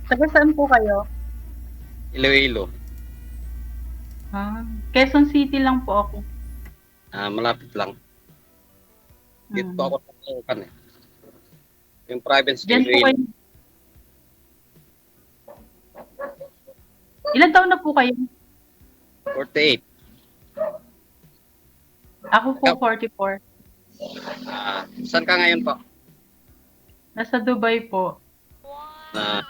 Taga saan po kayo? Iloilo. Quezon City lang po ako. Malapit lang. Dito Hmm. ako sa Caloocan eh. Yung province ko, Diyan po Iloilo. kayo. Ilan taon na po kayo? 48. Ako po Ikaw? 44. Saan ka ngayon po? Nasa Dubai po. Na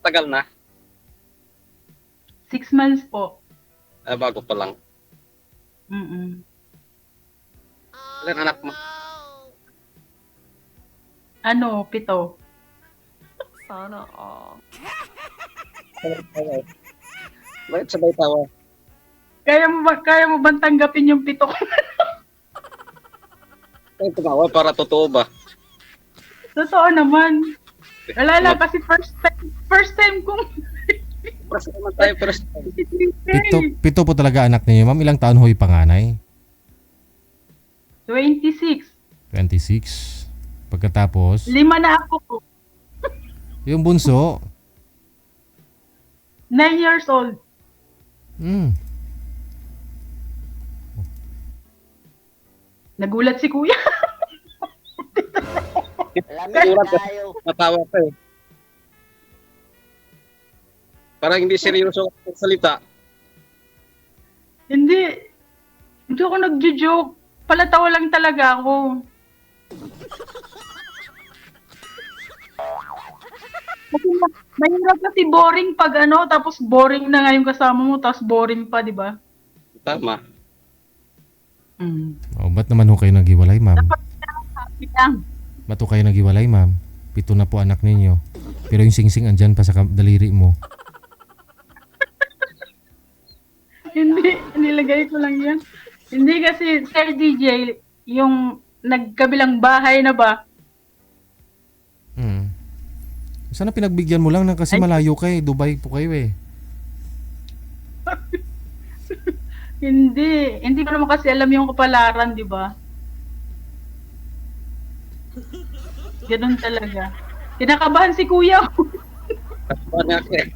tagal na? 6 months po. Bago pa lang. Mm. Ilan anak mo? Ano, 7. Sana all. Bakit sabay tawa? Kaya mo bang tanggapin yung 7 ko? Ay, tumawa para totoo ba? Totoo naman. Wala lang kasi first time kong First naman tayo, first time. Pito po talaga anak niyo, ma'am. Ilang taon ho yung panganay? 26. 26. Pagkatapos, 5 na ako. yung bunso, 9 years old. Nagulat si kuya. Surat ka, natawa ka eh. Parang hindi seryoso ang salita. Hindi ako nagjo-joke. Palatawa lang talaga ako. Kasi mahirap kasi boring pag tapos boring na nga yung kasama mo, tapos boring pa, di ba? Tama. ba't naman ho kayo naghiwalay, ma'am? Happy lang. Ba't ho kayo naghiwalay, ma'am? 7 na po anak ninyo. Pero yung singsing andyan pa sa daliri mo. Hindi, nilagay ko lang yan. Hindi kasi, Sir DJ, yung nagkabilang bahay na ba? Sana pinagbigyan mo lang na kasi malayo kay Dubai po kayo eh. Hindi ko naman kasi alam yung kapalaran, di ba? Ganun talaga. Kinakabahan si kuya. Natawa niya ako eh.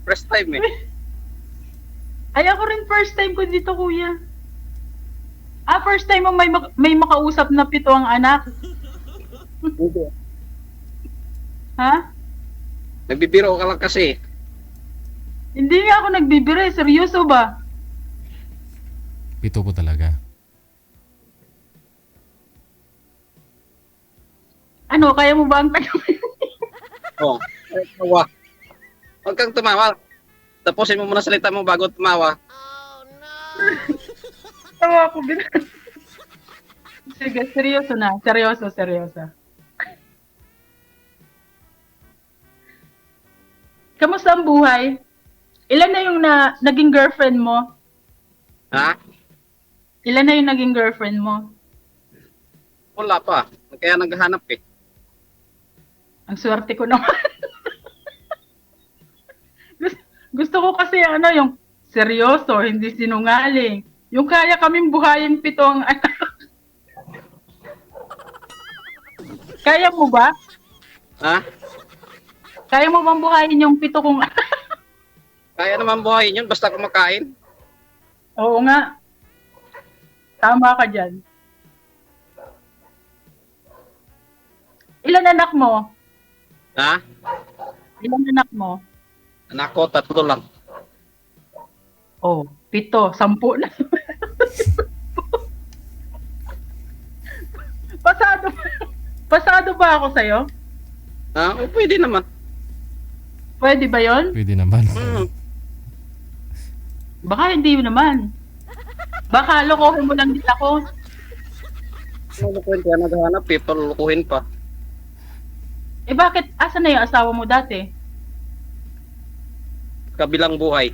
First time eh. Ay, ako rin first time ko dito, kuya. First time mo may makausap na 7 ang anak. Hindi. Ha? Nagbibiro ka lang kasi. Hindi nga ako nagbibiro, seryoso ba? 7 po talaga. Ano, kaya mo ba ang tagawin? Oo. Ay, tawa. Huwag kang tumawa. Tapusin mo muna salita mo bago tumawa. Tawa ko, Sige, seryoso na. Seryoso. Kamusta ang buhay? Ilan na yung naging girlfriend mo? Ha? Ilan na yung naging girlfriend mo? Wala pa. Kaya naghahanap eh. Ang swerte ko naman. Gusto ko kasi yung seryoso, hindi sinungaling. Yung kaya kaming buhayin 7 ang anak. Kaya mo ba? Ha? Kaya mo bang buhayin yung 7 kong anak? Kaya naman buhayin yun basta kumakain. Oo nga. Tama ka dyan. Ilan anak mo? Ha? Ilan anak mo? Anak ko, 3 lang. Oh, 7, 10 na. Pasado ba ako sa'yo? O pwede naman. Pwede ba yon? Pwede naman. Baka hindi naman. Baka lokohin mo lang din ako. Lulukuhin kaya naghahanap eh. Palulukuhin pa. Bakit? Asan na yung asawa mo dati? Kabilang buhay.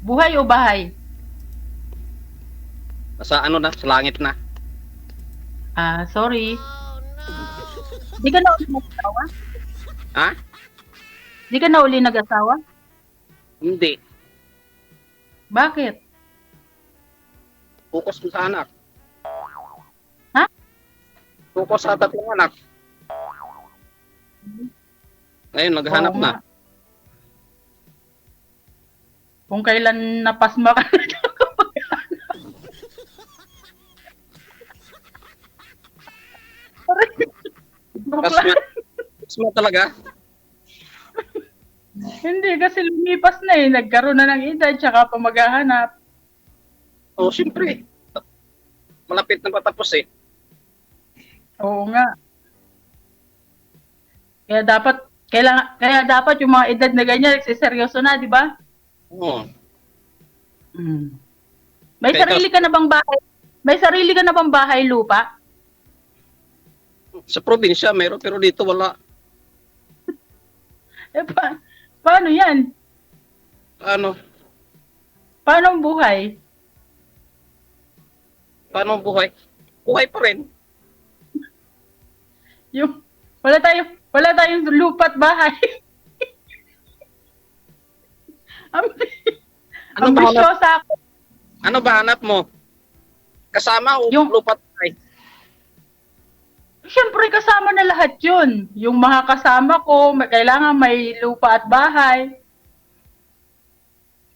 Buhay o bahay? Sa sa langit na. Sorry. Di ka na uli nag-asawa? Ha? Di ka na uli nag-asawa? Hindi. Bakit? Focus mo sa anak. nag-focus sa tatlong anak. Ngayon, naghanap Oo na. nga. Kung kailan napasma ka na Mas mo talaga. Hindi, kasi lumipas na eh. Nagkaroon na ng edad, tsaka pa maghahanap. Oo, siyempre. Malapit na patapos eh. Oo nga. Kaya dapat yung mga edad na ganyan, nagsiseryoso na, di ba? Oo. Mm. May Kaya sarili ka na bang bahay? May sarili ka na bang bahay lupa? Sa probinsya, meron, pero dito wala. Eh, paano yan? Ano? Paano ang buhay? Paano ang buhay? Buhay pa rin. Yung, wala tayong lupa at bahay. Ano ba hanap? Ambisyosa ako. Ano ba hanap mo? Kasama o Yung- lupat ay? Siyempre kasama na lahat yun. Yung mga kasama ko, kailangan may lupa at bahay.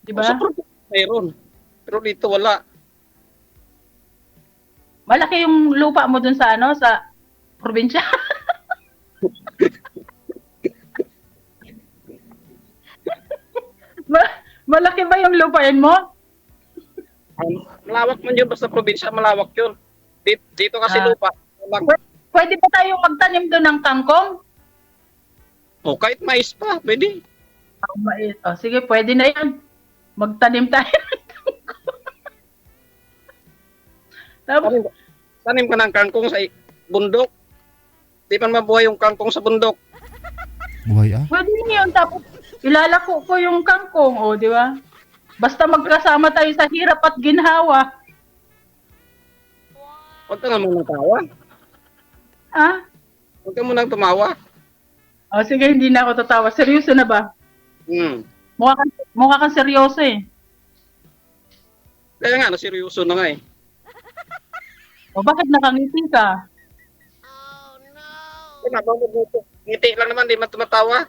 Di Sa ba? probinsya meron. Pero dito wala. Malaki yung lupa mo dun sa sa probinsya. Malaki ba yung lupain mo? Malawak man yun, basta probinsya, malawak yun. Dito kasi Ah. lupa. Walang, Pwede ba tayong magtanim doon ng kangkong? oh, kahit mais pa, pwede. Sige, pwede na yan. Magtanim tayo ng kangkong. Tapos, Tanim ka ng kangkong sa bundok. Di pa mabuhay yung kangkong sa bundok. Buhay ah. pwede na yun. Tapos, ilalako ko yung kangkong, di ba? Basta magkasama tayo sa hirap at ginhawa. Huwag ka nga munang tawa. Ah? Huwag ka munang tumawa. Sige, hindi na ako tatawa. Seryoso na ba? Mukha kang seryoso eh. Kaya nga, seryoso na nga eh. Bakit nakangiti ka? Ngiti lang naman, di man tumatawa.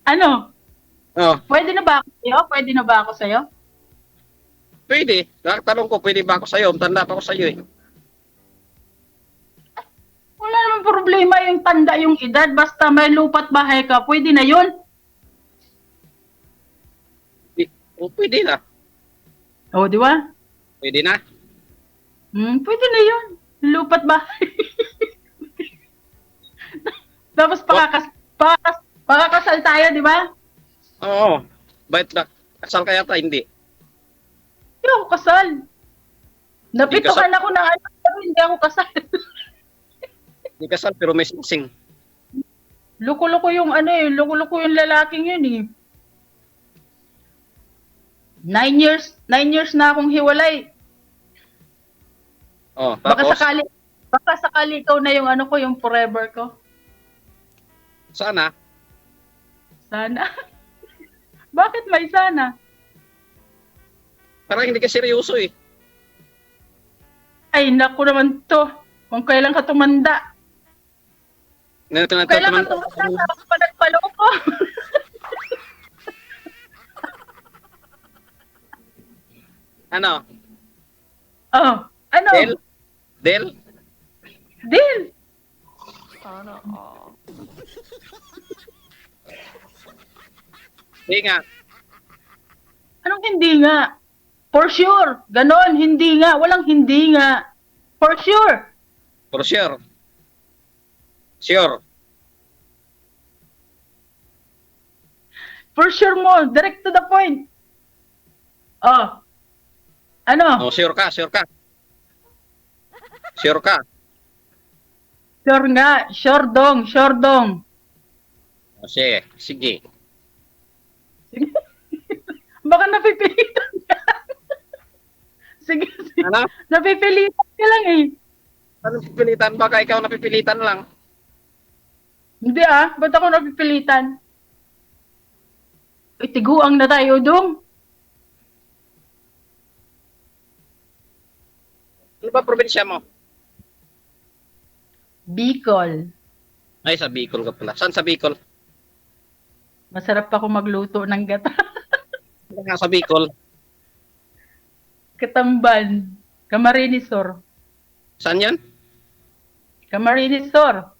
Ano? Oh, Pwede na ba ako sa'yo? Pwede na ba ako sa'yo? pwede. Nakatanong ko, pwede ba ako sa'yo? Tanda pa ako sa'yo eh. Wala namang problema yung tanda yung edad. Basta may lupa't bahay ka, pwede na yun. Pwede na. Di ba? Pwede na. Pwede na yun. Lupa't bahay. Tapos pakakasal tayo, di ba? Oo. Bakit ba? Kasal ka yata? Hindi. Hindi ako kasal. Napitukan kasal. ako ng anak, pero hindi ako kasal. Hindi kasal, pero may singsing. Loko-loko yung loko-loko yung lalaking yun eh. 9 years na akong hiwalay. Oh, Baka tapos, sakali ikaw na yung yung forever ko. sana? Sana. Bakit may sana? Parang hindi ka seryoso eh. Ay, naku naman to. Kung kailan ka tumanda. Kung kailan ka tumanda, sarap pa nagpaloko. Ano? Ano? Del? Deal. Sana all. Hindi nga. Anong hindi nga? For sure. Ganon, hindi nga. Walang hindi nga. For sure. For sure. Sure. For sure mo. Direct to the point. Ano? Oh, sure ka, sure ka. Sure ka. Sure nga. Sure dong. Sure dong. O, sige, sige. Baka napipilitan ka. Sige. Ano? Napipilitan ka lang eh. Ano pipilitan? Baka ikaw napipilitan lang. Hindi ba't ako napipilitan? Tiguang na tayo dong. ba probinsya mo? Bicol. Ay, sa Bicol ka pala. Saan sa Bicol? Masarap ako magluto ng gata. Saan nga sa Bicol? Katamban. Camarines Sur. Saan yan? Camarines Sur.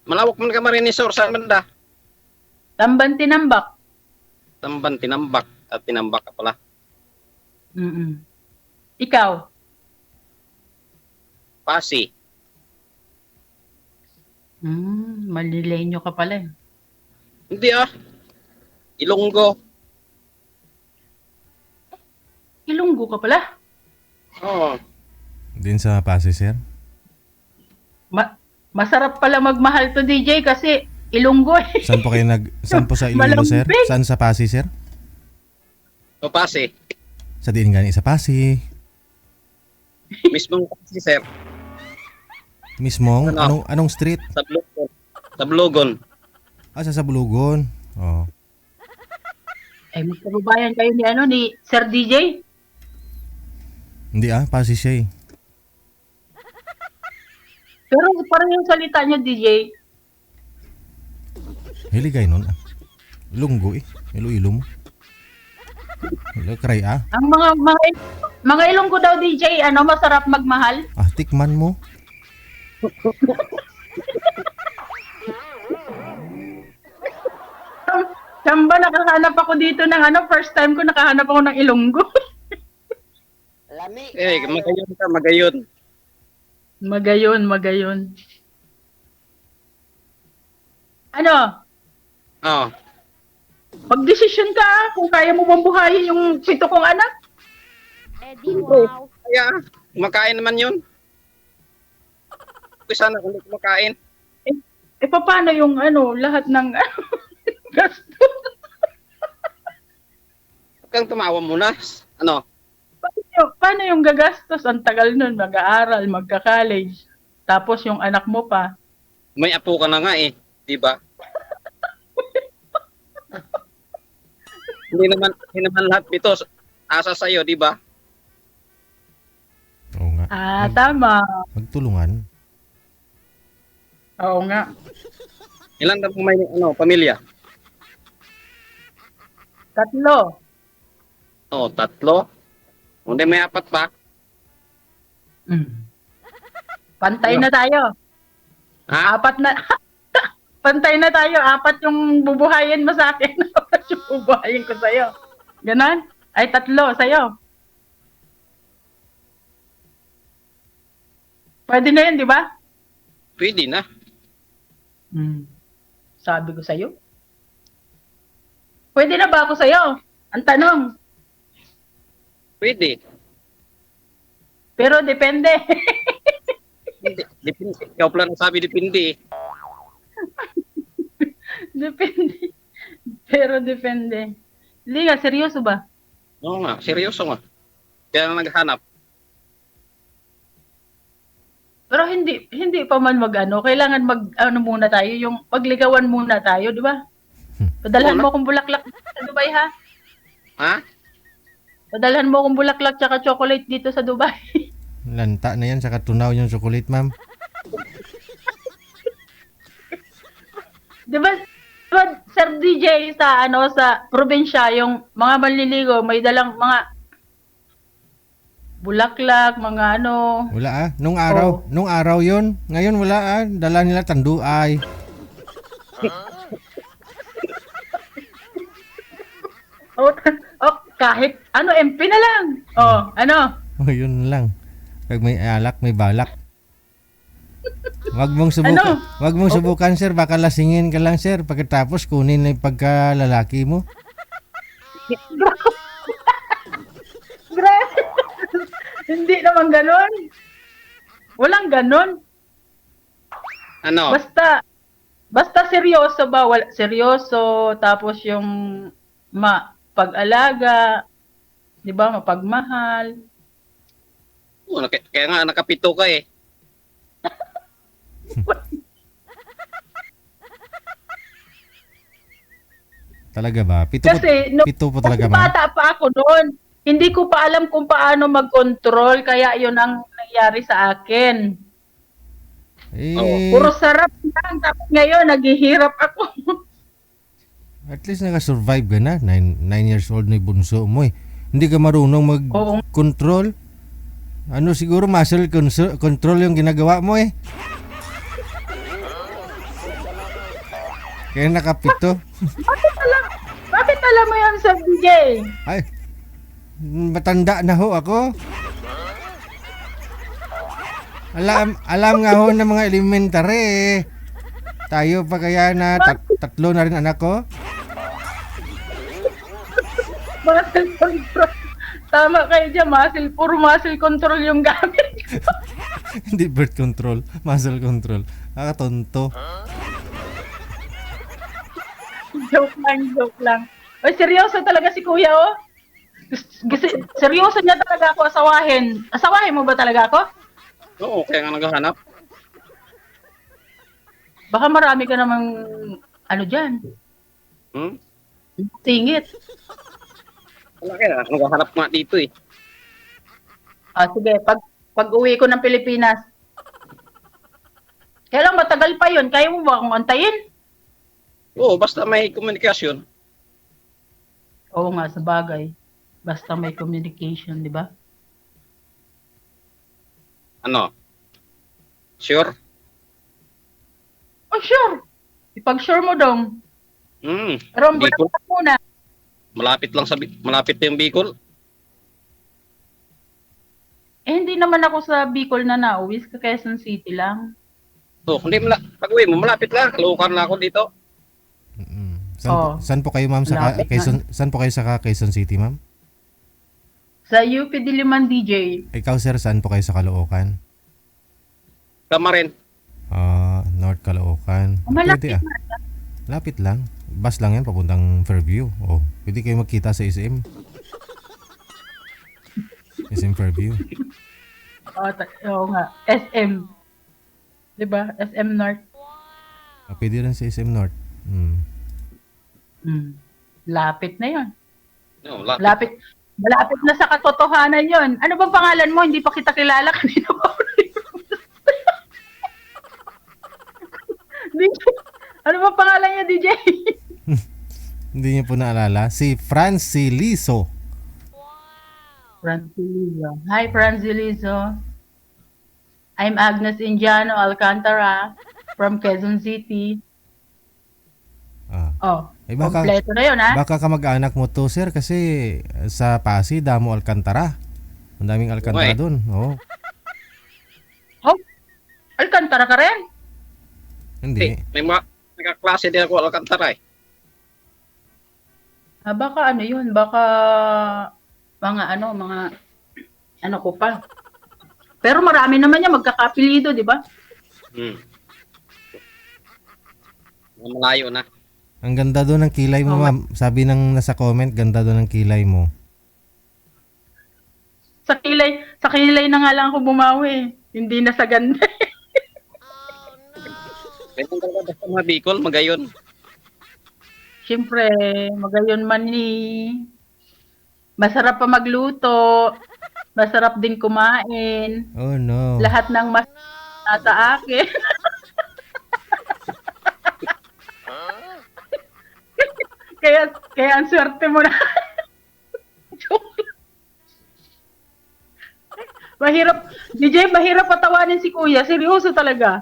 Malawak man ka Marinisor. Saan banda? Tamban Tinambak. Tamban, Tinambak. At Tinambak ka pala. Mm-mm. Ikaw? Pasi. Malilenyo ka pala. Hindi ah. Ilonggo. Ilonggo ka pala? Oo. Din sa Pasay, sir? Masarap pala magmahal to DJ kasi Ilonggo eh. Saan po sa Iloilo, sir? Malambing. Saan sa Pasay, sir? O Pasi. Sa diin gani sa Pasay. Mismong Pasi, sir. Mismong, Ano? anong street? Sa Blugon. Sa Blugon. Sa Bulugon. Oh. Eh, magkababayan kayo ni ni Sir DJ? Hindi Pasay siya eh. Pero parang yung salita niya DJ, Hiligay nun Ilonggo eh. Iloilo mo. Kray ang mga Ilonggo daw DJ, masarap magmahal. Tikman mo. Samba, nakahanap ako dito ng first time ko nakahanap ako ng Ilonggo. Eh, magayon ka, magayon. Magayon. Ano? Oo. Magdesisyon ka kung kaya mo bang buhayin yung 7 kong anak. Eddie, wow. Kaya, kumakain naman yun. Sana kung hindi kumakain. Paano yung lahat ng gasto? Huwag kang tumawa muna. Ano? Paano yung gagastos? Ang tagal nun, mag-aaral, magka-college. Tapos yung anak mo pa. May apo ka na nga eh. Di ba? hindi naman lahat ito asa sa'yo, di ba? Oo nga. Tama. Magtulungan. Oo nga. Ilan na may pamilya? 3. Oh, 3. Hindi may 4 pa. Pantay na tayo. Ha? 4 na. Pantay na tayo. 4 yung bubuhayin mo sa akin. 4 yung bubuhayin ko sa'yo. Ganon? Ay, 3 sa'yo. Pwede na yun, di ba? Pwede na. Sabi ko sa'yo. Pwede na ba ako sa'yo? Ang tanong. Pwede. Pero depende. Depende. Ikaw pala sabi depende. Depende. Pero depende. Hindi nga, seryoso ba? Oo nga, seryoso nga. Kaya na naghanap. Pero hindi pa man kailangan muna tayo, yung magligawan muna tayo, di ba? Padalhan mo akong bulaklak sa Dubai, ha? Ha? Padalhan mo akong bulaklak tsaka chocolate dito sa Dubai. Lanta na yan, saka tunaw yung chocolate, ma'am. Di ba, Sir DJ, sa probinsya, yung mga manliligo, may dalang mga bulaklak, mga Wala Nung araw yun. Ngayon wala Dala nila tanduay. Kahit MP na lang. Yun lang. Pag may alak, may balak. Wag mong subukan. Wag mong subukan, sir. Baka lasingin ka lang, sir. Pagkatapos kunin na yung pagkalalaki mo. Grabe. Hindi naman ganon. Walang ganon. Ano? Basta seryoso ba? Seryoso, tapos yung pag-alaga, di ba, mapagmahal. Kaya nga, nakapito ka eh. Talaga ba? Kasi, Pito po talaga, kasi ma'am? bata pa ako noon. Hindi ko pa alam kung paano mag-control, kaya yun ang nangyayari sa akin. Eh, Puro sarap lang. Tapos ngayon, naghihirap ako. at least naka-survive ka na. 9 years old na yung bunso mo eh. Hindi ka marunong Oo. mag-control. Ano siguro muscle control yung ginagawa mo eh. Kaya nakapito. Bakit alam mo yan, Sir DJ? Ay, matanda na ho ako. Alam nga ho ng mga elementary eh. Tayo pa kaya na tatlo na rin anak ko. Muscle control. Tama kayo dyan, puro muscle control yung gamit. Hindi birth control, muscle control. Nakatonto. Joke lang. Oy, seryoso talaga si Kuya, oh. Seryoso niya talaga ako asawahin. Asawahin mo ba talaga ako? Oo, kaya nga naghahanap. Baka marami ka namang, ano dyan, Hmm? singit. Wala kaya, naghahanap nga dito eh. Sige, pag uwi ko ng Pilipinas. Kailang matagal pa yun. Kaya mo ba akong antayin? Oo, basta may komunikasyon. Oo nga, sa bagay. Basta may communication, di ba? Ano? Sure? Oh, sure. Ipag-sure mo dong. Pero ang Bicol. bulat muna. Malapit lang malapit yung Bicol. Hindi naman ako sa Bicol na nauwi. Sa Quezon City lang. Oo, hindi pag-uwi mo, malapit lang. Kalukan lang ako dito. Saan po kayo ma'am Malapit saan po kayo sa Quezon City ma'am? Sa UP Diliman, DJ. Ikaw sir, saan po kayo sa Caloocan? Kamarin. North Caloocan. Malapit Pwede ah. Lapit lang. Bus lang yan papuntang Fairview. Oh, pwede kayo magkita sa SM. SM Fairview. Oo nga. SM. Diba? SM North. Pwede rin sa SM North. Lapit na yon. No, Malapit na sa katotohanan yon. Ano bang pangalan mo? Hindi pa kita kilala kanina pa. DJ, ano bang pangalan niya, DJ? Hindi niyo po naalala. Si Francilizo. Francilizo. Hi, Francilizo. I'm Agnes Indiano Alcantara from Quezon City. Kompleto na yun, ha? Baka kamag-anak mo to, sir, kasi sa Pasig, damo Alcantara. Ang daming Alcantara doon. Oo. Alcantara ka rin? Hindi. May mga nagkaklase din ako Alcantara eh. Baka ano yun, baka mga ano ko pa. Pero marami naman yan, magkakapilido, di ba? Malayo na. Ang ganda doon ng kilay mo, ma'am. Sabi ng nasa comment, ganda doon ng kilay mo. Sa kilay na nga lang ako bumawi. Hindi na sa ganda. Ganyan talaga basta mga Bicol, magayon. Siyempre, magayon man ni. Masarap pa magluto. Masarap din kumain. Oh no. Lahat ng mas nasa akin. Kaya ang swerte mo na. Mahirap patawanin si Kuya. Seryoso talaga.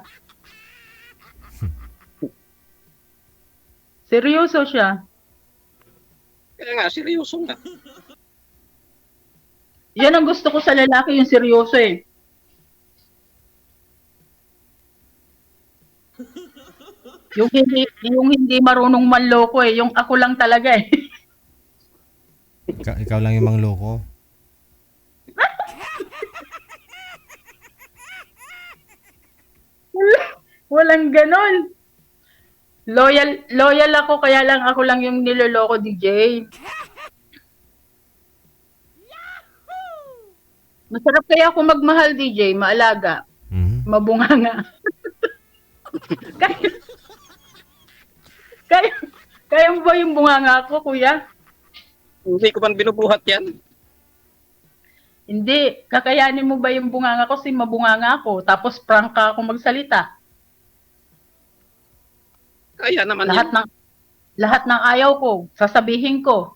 Seryoso siya. Kaya nga, seryoso nga. Yan ang gusto ko sa lalaki, yung seryoso eh. Yung hindi marunong manloko eh. Yung ako lang talaga eh. Ikaw lang yung mangloko. Walang ganon. Loyal ako, kaya lang ako lang yung niloloko, DJ. Masarap kaya ako magmahal, DJ, maalaga, mabunganga. Kaya mo ba yung bunganga ko, kuya? Hindi ko man binubuhat yan. Hindi, kakayanin mo ba yung bunganga ko? Kasi mabunganga ako. Tapos prank ka ako magsalita. Kaya naman Lahat yan. ng lahat ng ayaw ko, sasabihin ko.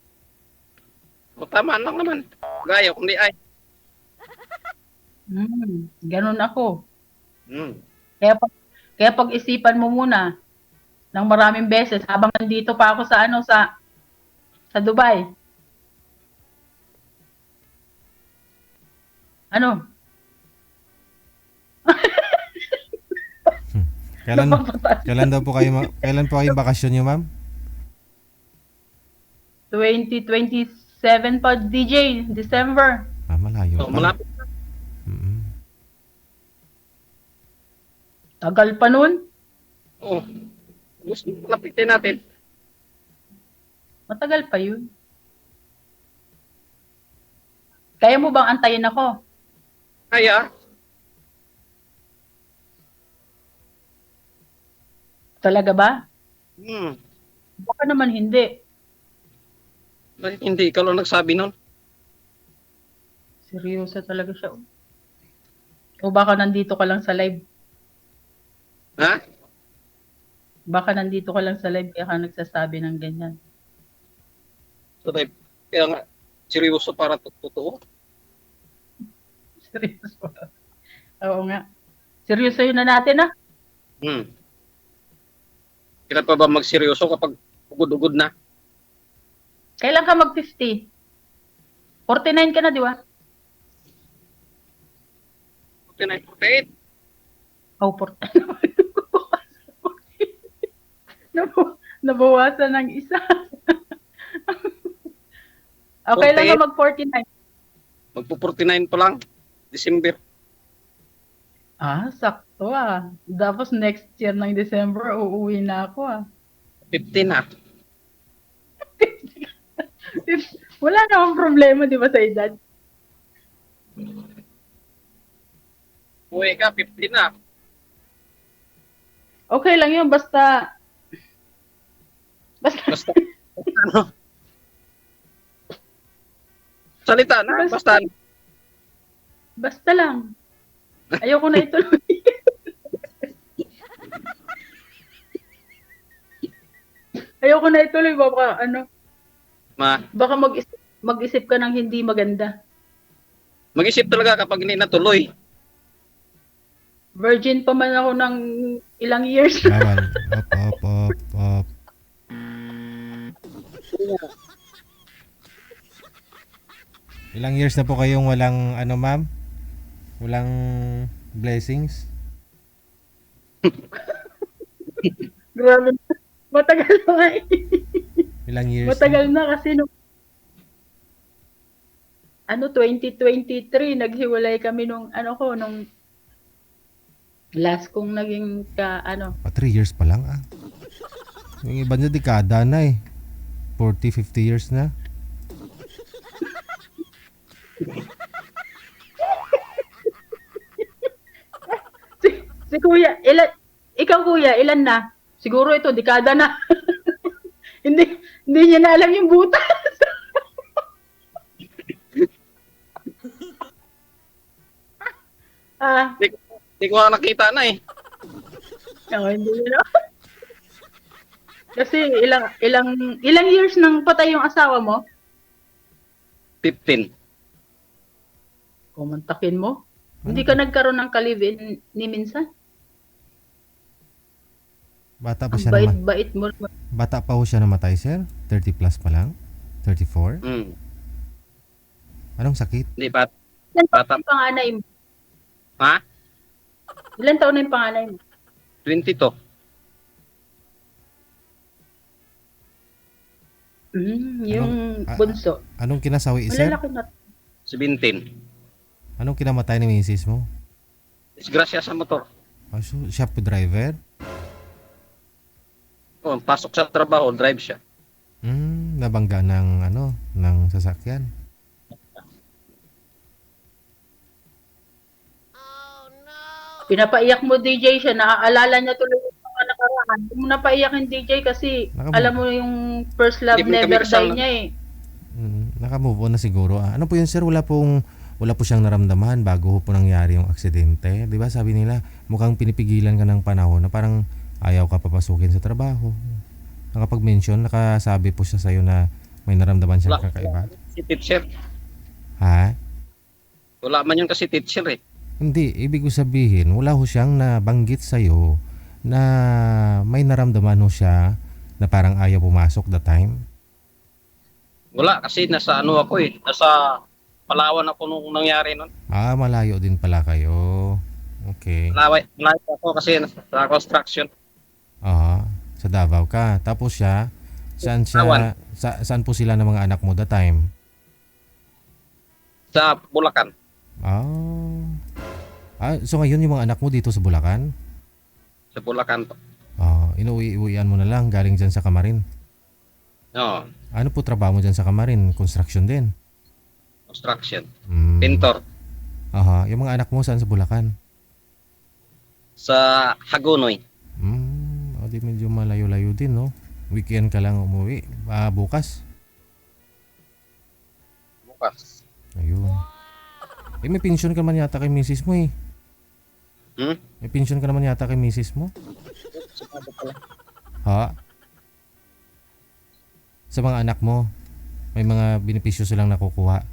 O, tama lang naman. Gaya, kundi ay. Ganun ako. Hmm. Kaya pag-isipan mo muna ng maraming beses habang nandito pa ako sa sa Dubai. Ano? Kailan kailan daw po kayo kailan po kayong bakasyon niyo, ma'am? 2027 pa, DJ, December. Malayo So, pa. malapit. Mm-mm. Tagal pa nun. Oo. Gusto lapitin natin. Matagal pa yun. Kaya mo bang antayin ako? Kaya, Talaga ba? Baka naman hindi. bakit hindi ikaw lang nagsabi nun? Seryoso talaga siya. O baka nandito ka lang sa live. Ha? Baka nandito ka lang sa live kaya ka nagsasabi ng ganyan. So, kaya nga, seryoso para totoo. Seryoso. Oo nga. Seryoso yun na natin, ah. Kailan pa ba magseryoso kapag ugod-ugod na? Kailan ka mag-50? 49 ka na, di ba? 49, 48. Oh, 49. Nabawasan ng isa. Okay lang ka 48. mag-49. Magpo-49 pa lang. December. Sakto ah. Tapos next year ng December, uuwi na ako ah. 15 na. Wala namang problema, di ba, sa edad? Uwi ka, 15 na. Okay lang yun, basta Basta, ano? Salita na, basta. basta lang. Ayoko na ituloy. Ayoko na ituloy, baka baka mag-isip ka ng hindi maganda. Mag-isip talaga kapag hindi natuloy. Virgin pa man ako ng ilang years. Bawal. Op. Ilang years na po kayong walang ma'am? Walang blessings? Grabe. Matagal na nga eh. Ilang years Matagal na kasi 2023 naghiwalay kami nung last kong naging 3 years pa lang ah. Yung iba niya dekada na eh. 40, 50 years na. si Kuya, ikaw Kuya, ilan na? Siguro ito, dekada na. hindi niya na alam yung butas. Hindi ko nga nakita na eh. Hindi na. Kasi ilang years nang patay yung asawa mo? 15. Kumantakin mo? Hindi ka nagkaroon ng kalivin ni minsan? Bata pa Ang siya naman. bait mo. Bata pa ho siya namatay, sir? 30 plus pa lang? 34? Anong sakit? Hindi pa. Ilan taon Bata. na yung panganay mo? Ha? Ilan taon na yung panganay mo? 22. Yung bunso. Anong kinasawi, sir? Malalaki na. 17. Anong kinamatay ni misis mo? Disgrasya sa motor. So, siya po driver? Pasok sa trabaho, drive siya. Nabangga ng ng sasakyan. Pinapaiyak mo DJ siya, naaalala niya tuloy yung mga nakaraan. Hindi mo napaiyak yung DJ kasi alam mo yung first love Hindi mo kami never kasal die na. niya eh. Naka-move on na siguro. Ano po yun, sir? Wala pong wala po siyang naramdaman bago po nangyari yung aksidente. 'Di ba? Sabi nila, mukhang pinipigilan ka ng panahon na parang ayaw ka papasukin sa trabaho. Nakapag-mention, nakasabi po siya sa'yo na may naramdaman siyang Wala. kakaiba. Si teacher. Ha? Wala man yun kasi teacher eh. Hindi, ibig ko sabihin, wala ho siyang nabanggit sa'yo na may naramdaman ho siya na parang ayaw pumasok that time. Wala kasi nasa ano ako eh. Nasa Palawan ako nung nangyari nun. Ah, malayo din pala kayo. Okay. Malayo ako kasi nasa construction. Ah, sa Davao ka. Tapos siya, saan Awan. saan po sila ng mga anak mo that time? Sa Bulacan. So ngayon yung mga anak mo dito sa Bulacan? Sa Bulacan po. Inuwi-uwian mo na lang galing dyan sa Kamarin. Oo. Ano po trabaho mo dyan sa Kamarin? Construction din? Construction. Mm. Pintor. Aha, yung mga anak mo saan sa Bulacan? Sa Hagonoy. O di medyo malayo-layo din, no? Weekend ka lang umuwi. Bukas. Bukas. Ayun. May pension ka man yata kay misis mo eh. May pension ka naman yata kay misis mo? Ha? Sa mga anak mo, may mga benepisyo silang nakukuha.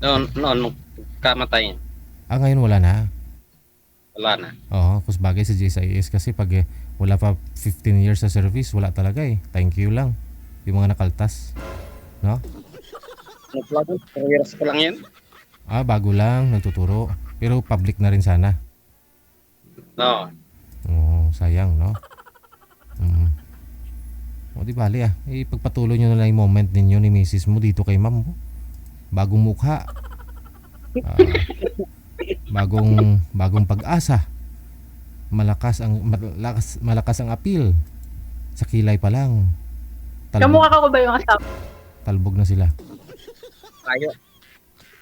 Noon, kamatay. Ngayon wala na. Wala na. Oo, kus bagay sa GSIS kasi pag wala pa 15 years sa service, wala talaga eh. Thank you lang. Yung mga nakaltas. No? 4 years pa lang yun. Bago lang, nagtuturo. Pero public na rin sana. Oo. Sayang, no? Di bali ipagpatuloy nyo na lang yung moment ninyo ni misis mo dito kay ma'am. Bagong mukha. Bagong pag-asa. Malakas ang appeal. Sa kilay pa lang. Kamukha ko ba yung asawa? Talbog na sila. Tayo.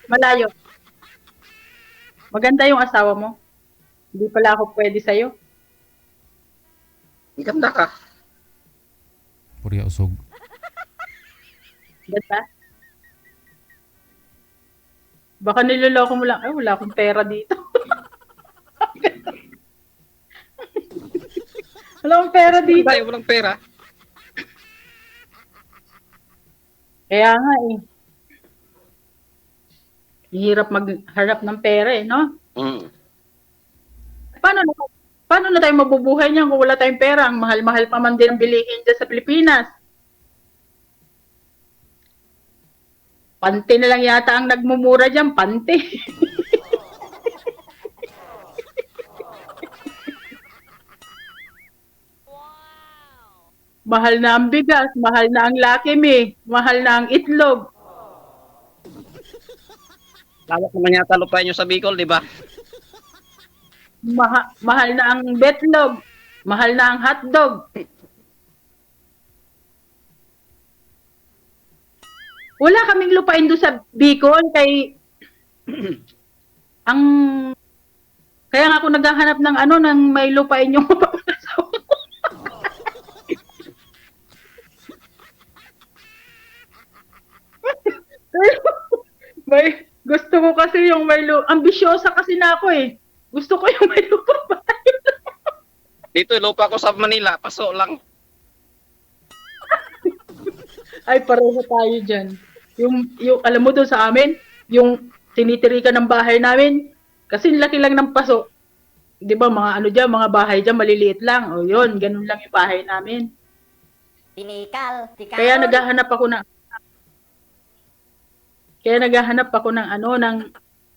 Malayo. Maganda yung asawa mo. Hindi pala ako pwede sa'yo. Ang ganda ka. Purya usog. Ganda. Baka niloloko mo lang, wala akong pera dito. Wala akong pera dito. Tayo walang pera. Kaya nga eh. Hirap magharap ng pera eh, no? Paano na tayo mabubuhay niyan kung wala tayong pera? Ang mahal-mahal pa man din ang bilihin dyan sa Pilipinas. Pante na lang yata ang nagmumura dyan, pante. Mahal na ang bigas, mahal na ang lakimi, mahal na ang itlog. Lawak naman yata lupain nyo sa Bicol, di ba? Mahal na ang betlog, mahal na ang hotdog. Wala kaming lupain doon sa Bicol kay kaya nga ako naghahanap ng ng may lupain yung mapapasawa ko. Gusto ko kasi yung ambisyosa kasi na ako eh. Gusto ko yung may lupa pa. Dito, lupa ko sa Manila. Paso lang. Ay, pareho tayo dyan. Yung alam mo doon sa amin, yung tinitirikan ng bahay namin, kasi laki lang ng paso. Di ba, mga bahay dyan, maliliit lang. O yun, ganun lang yung bahay namin. Tinikal. Kaya naghahanap ako ng ng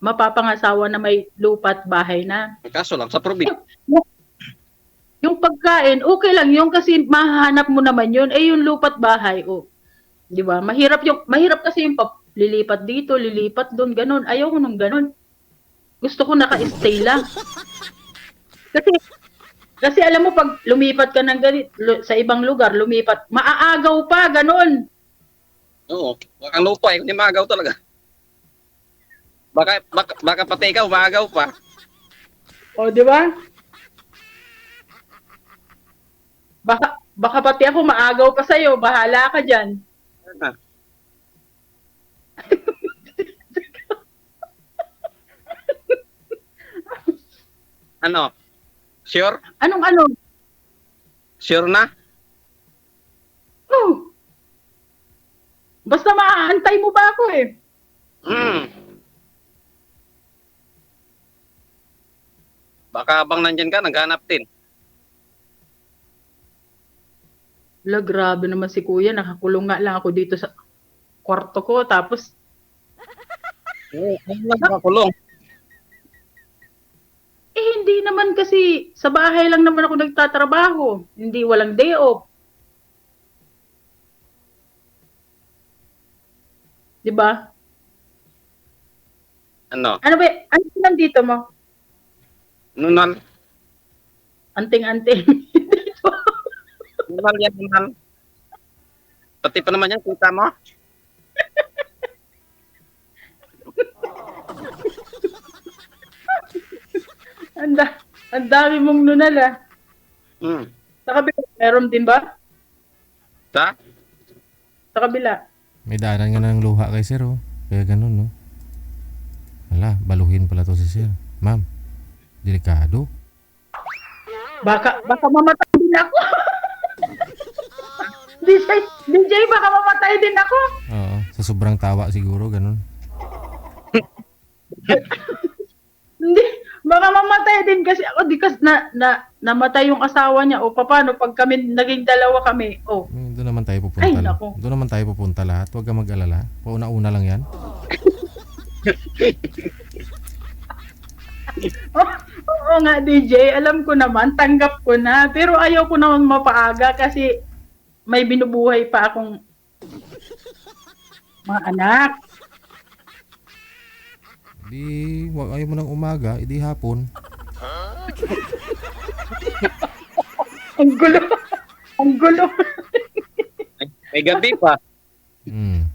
mapapangasawa na may lupa't bahay na. Kaso lang, sa probinsya. Yung pagkain, okay lang yung kasi mahanap mo naman yun. Yung lupa't bahay, 'di ba? Mahirap kasi yung lilipat dito, lilipat doon, ganun. Ayaw ko nung ganun. Gusto ko naka-stay lang. Kasi alam mo pag lumipat ka ng sa ibang lugar, maaagaw pa, ganun. Oo, ang lupa hindi maagaw talaga. Baka pati ikaw, maagaw pa. O, di ba? Baka pati ako maagaw pa sa'yo, bahala ka dyan. Ano? Sure? Anong ano? Sure na? Oh. Basta maaantay mo ba ako eh? Hmm. Baka habang nandyan ka, naghanap din. Wala, grabe naman si kuya. Nakakulong nga lang ako dito sa kwarto ko. Tapos, Oo, ano lang nakakulong. hindi naman kasi sa bahay lang naman ako nagtatrabaho. Hindi walang day off. 'Di ba? Ano? Ano ba? Ano nandito mo? Nunal. Anting-anting. Dito. Nunal yan, nunal. Pati pa naman yan, kita mo? Ang dami mong nunal ah. Hmm. Sa kabila, meron din ba? Sa? Sa kabila. May daanan nga ng luha kay sir, oh. Kaya ganun, no? Wala, baluhin pala to si sir. Ma'am, delikado. Baka mamatay din ako. DJ, baka mamatay din ako. Oo, sa sobrang tawa siguro, ganun. Hindi, baka mamatay din kasi ako di kas namatay yung asawa niya o paano pag kami naging dalawa kami. Oh. Doon naman tayo pupunta. Ay, naku. Doon naman tayo pupunta lahat. Huwag ka mag-alala. Pauna-una lang yan. Oo nga DJ, alam ko naman, tanggap ko na, pero ayaw ko naman mapaaga kasi may binubuhay pa akong mga anak. Di, wag ayaw mo ng umaga, edi hapon. Ang gulo. Ang gulo. May gabi pa. Hmm,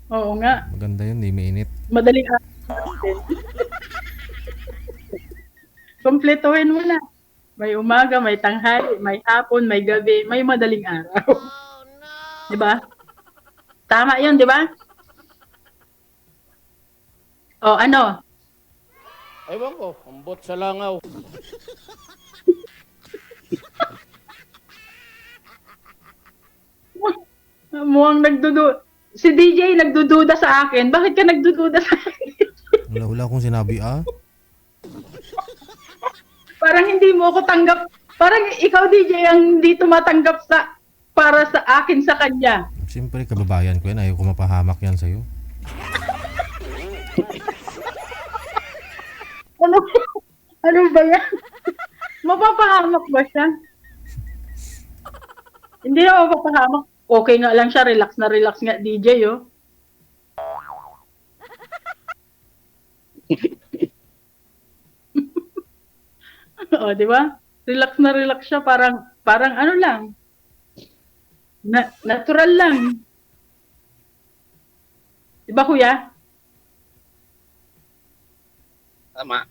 Oo nga, maganda yun, di mainit. madaling araw. Kompletuhin mo na. May umaga, may tanghali, may hapon, may gabi, may madaling araw. Di ba? Tama yun, di ba? O, ano? Ewan ko, ambot sa langaw. Mukhang si DJ nagdududa sa akin. Bakit ka nagdududa sa akin? Wala akong sinabi, ah. Parang hindi mo ako tanggap. Parang ikaw DJ ang hindi tumatanggap para sa akin sa kanya. Siyempre, kababayan ko yan. Ayaw ko mapahamak yan sa'yo. Ano, ano ba yan? Mapapahamak ba siya? Hindi na mapapahamak. Okay nga lang siya. Relax na relax nga DJ, oh. O, di ba? Relax na relax siya. Parang ano lang. Natural lang. Di ba, kuya? Tama.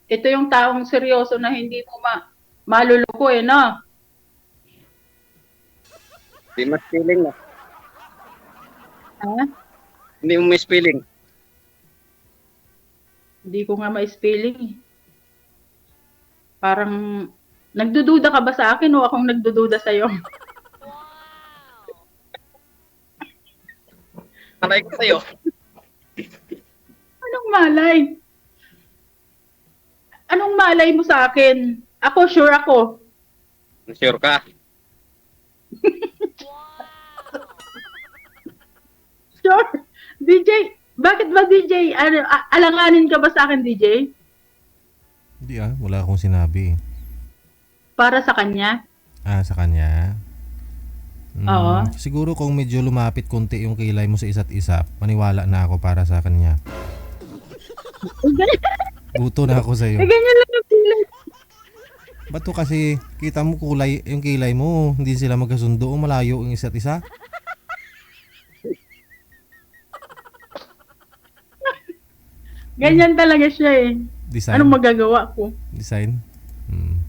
Ito yung taong seryoso na hindi mo maluloko eh, no? Hindi mas feeling na. Ha? Hindi mo may feeling. Hindi ko nga ma-spelling eh. Parang, nagdududa ka ba sa akin o akong nagdududa sa'yo? Aray ko sa'yo. Anong malay? Anong malay mo sa akin? Ako, sure ako. Sure ka? Sure. DJ, bakit ba DJ? Ano, alanganin ka ba sa akin, DJ? Hindi, ah. Wala akong sinabi. Para sa kanya? Ah, sa kanya? Oo. Siguro kung medyo lumapit konti yung kilay mo sa isa't isa, maniwala na ako para sa kanya. Buto na ako sa'yo. Ganyan lang yung kilay. Ba't to kasi kita mo kulay, yung kilay mo, hindi sila magkasundo o malayo yung isa't isa? Ganyan talaga siya eh. Design? Anong magagawa ko? Design? Hmm.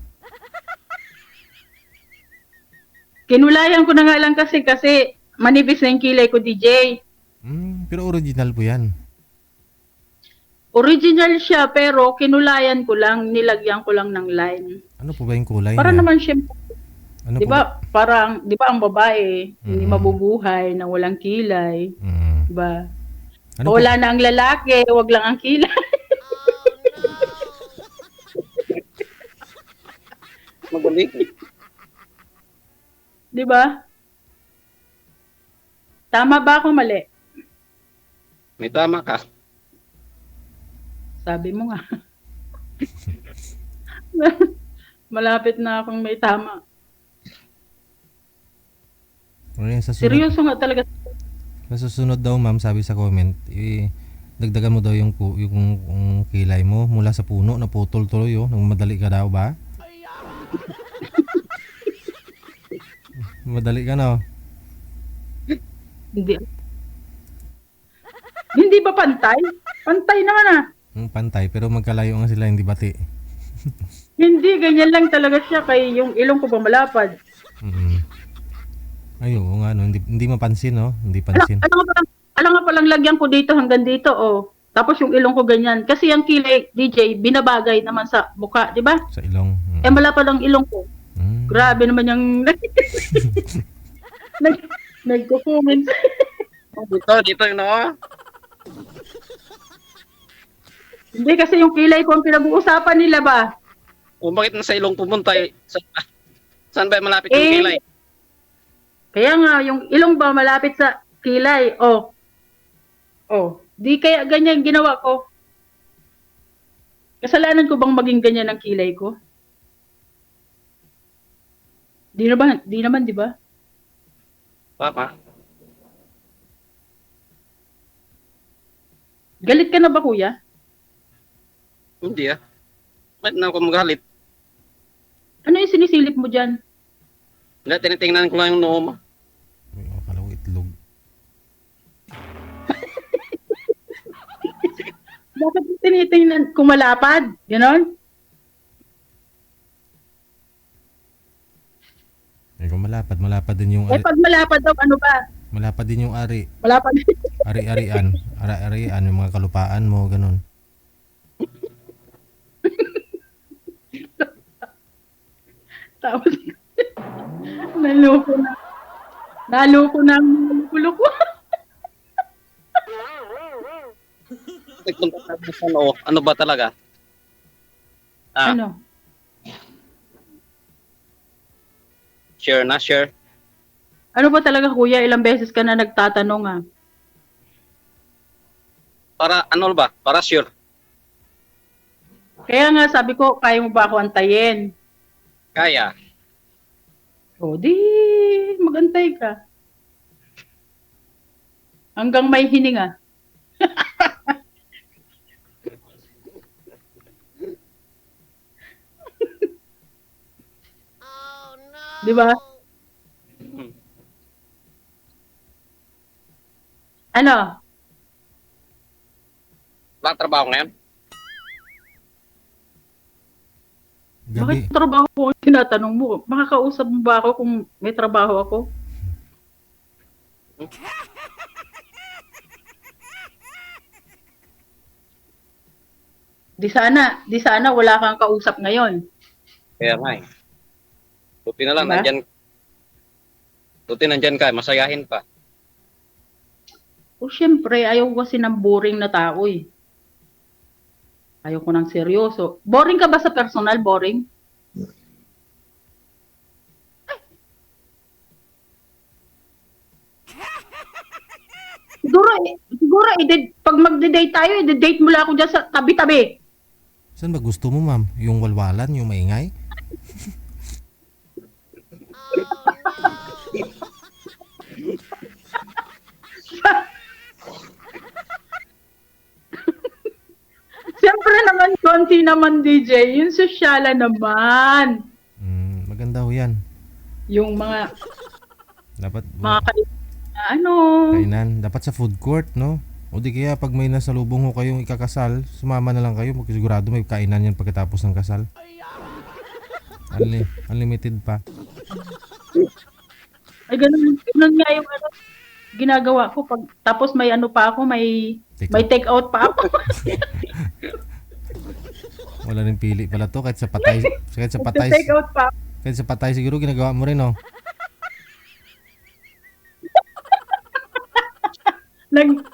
Kinulayan ko na nga lang kasi manipis na yung kilay ko, DJ. Pero original po yan. Original siya, pero kinulayan ko lang, nilagyan ko lang ng line. Ano po ba yung kulay Para niya? naman siya, Ano 'di po ba? Parang 'di ba ang babae hindi Mm. mabubuhay na walang kilay, Mm. 'di ba? Ano po? Wala na ang lalaki, wag lang ang kilay, Magaling. 'di ba? Tama ba ako mali? May tama ka. Sabi mo nga. Malapit na akong may tama. Ano yan, sa sunod, Seryoso nga talaga. sa susunod daw ma'am, sabi sa comment, dagdagan mo daw yung kilay mo mula sa puno, naputol tuloy oh. Nang madali ka daw ba? Madali ka na oh. Hindi. Hindi ba pantay? Pantay naman ah. Pantay, pero magkalayo nga sila, hindi bati. Hindi, ganyan lang talaga siya kay yung ilong ko pa malapad. Ay, oo nga, no. Hindi mapansin, no? Hindi pansin. Alam nga palang lagyan ko dito hanggang dito, oh. Tapos yung ilong ko ganyan. Kasi yung kilay, DJ, binabagay naman sa mukha, di ba? Sa ilong. Eh, malapad ang ilong ko. Mm. Grabe naman yung nagko-comment. Dito yung no. Hindi kasi yung kilay ko ang pinag-uusapan nila ba? O bakit na sa ilong pumunta eh? Saan ba malapit yung Eh, kilay? Kaya nga, yung ilong ba malapit sa kilay? Oh. Oh. Di kaya ganyan ginawa ko. Kasalanan ko bang maging ganyan ang kilay ko? Di naman, di ba? Tama. Galit ka na ba, kuya? Hindi ah. Bakit na ako magalit? Ano yung sinisilip mo dyan? Hindi, tinitingnan ko lang yung noo mo. Ay, akala ko itlog. Bakit mo tinitingnan kung malapad? Ganon? Ay, kung malapad din yung Eh, pag malapad daw, ano ba? malapad din yung ari. Malapad. Ari-arian. Ari-arian, yung mga kalupaan mo, ganun. Tapos, naloko na. Naloko na ang ulo ko. Nagpunta tayo sa noo. Ano ba talaga? Ah, Ano? sure na, sure. Ano ba talaga, kuya? Ilang beses ka na nagtatanong, ah? Para ano ba? Para sure. Kaya nga, sabi ko, kaya mo ba ako antayin? Kaya. O, di, magantay ka. Hanggang may hininga. Di ba? Ano? Wala trabaho ngayon? Gabi. Bakit trabaho ko ang tinatanong mo? Makakausap mo ba ako kung may trabaho ako? Di sana wala kang kausap ngayon. Kaya nga eh. Buti na lang, Diba? nandyan. Buti nandyan ka, masayahin pa. O syempre, ayaw ko kasi ng boring na tao eh. Ayaw ko ng seryoso. Boring ka ba sa personal? Boring? Siguro, pag magde-date tayo, i-date mo lang ako dyan sa tabi-tabi. Saan ba gusto mo, ma'am? Yung walwalan, yung maingay? Siyempre naman, konti naman DJ. Yung sosyala naman. Maganda ho yan. Yung mga Dapat ano. kainan. Dapat sa food court, no? O di kaya pag may nasalubong ho kayong ikakasal, sumama na lang kayo. Sigurado may kainan yan pagkatapos ng kasal. Unlimited pa. Ay, ganun nga yung ano. ginagawa ko pag tapos may ano pa ako, may take out pa ako. Wala rin pili pala to kahit sa patay. Take out pa. Kahit sa patay siguro ginagawa mo rin, oh.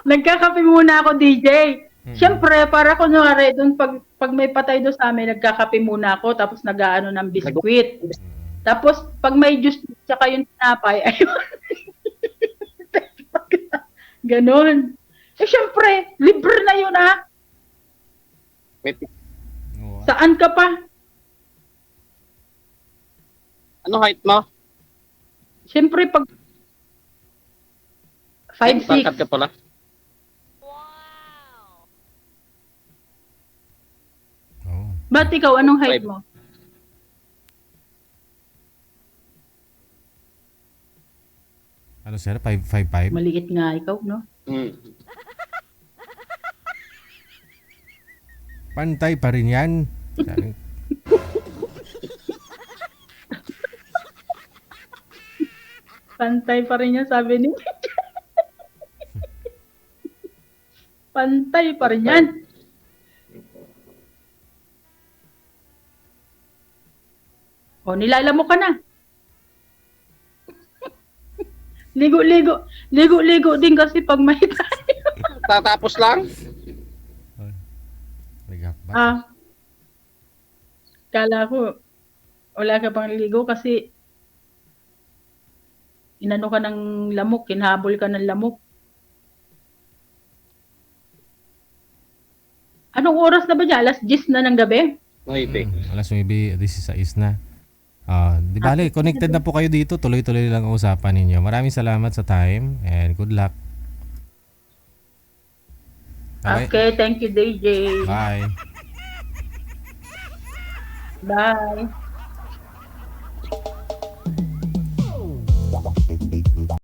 Nagkakape muna ako, DJ. Siyempre, para kunwari, doon pag may patay doon sa amin, nagkakape muna ako, tapos nag-aano ng biskwit. Tapos, pag may juice, tsaka yung tinapay, ayun. Ganon. Eh, siyempre, libre na yun, ah. Wait, Oo, ah. Saan ka pa? ano height mo? Siyempre, pag 5'6". Bakit ka pala? Oo. Ba't ikaw, anong height mo? Ano sir? 5'5"? Maliit nga ikaw, no? Pantay pa rin yan. Pantay pa rin yan, sabi ni. Pantay pa rin yan. O, nilalamo ka na. Ligo-ligo. Ligo-ligo din kasi pag may tayo. Tatapos lang? Naghabat. Ah. Kala ko, wala ka pang ligo kasi inano ka ng lamok, kinhabol ka ng lamok. Anong oras na ba dyan? Alas 10 na ng gabi? Wait. Alas 9:16 na. Di bale, connected na po kayo dito. Tuloy-tuloy lang ang usapan ninyo. Maraming salamat sa time and good luck. Okay, thank you, DJ. Bye. Bye.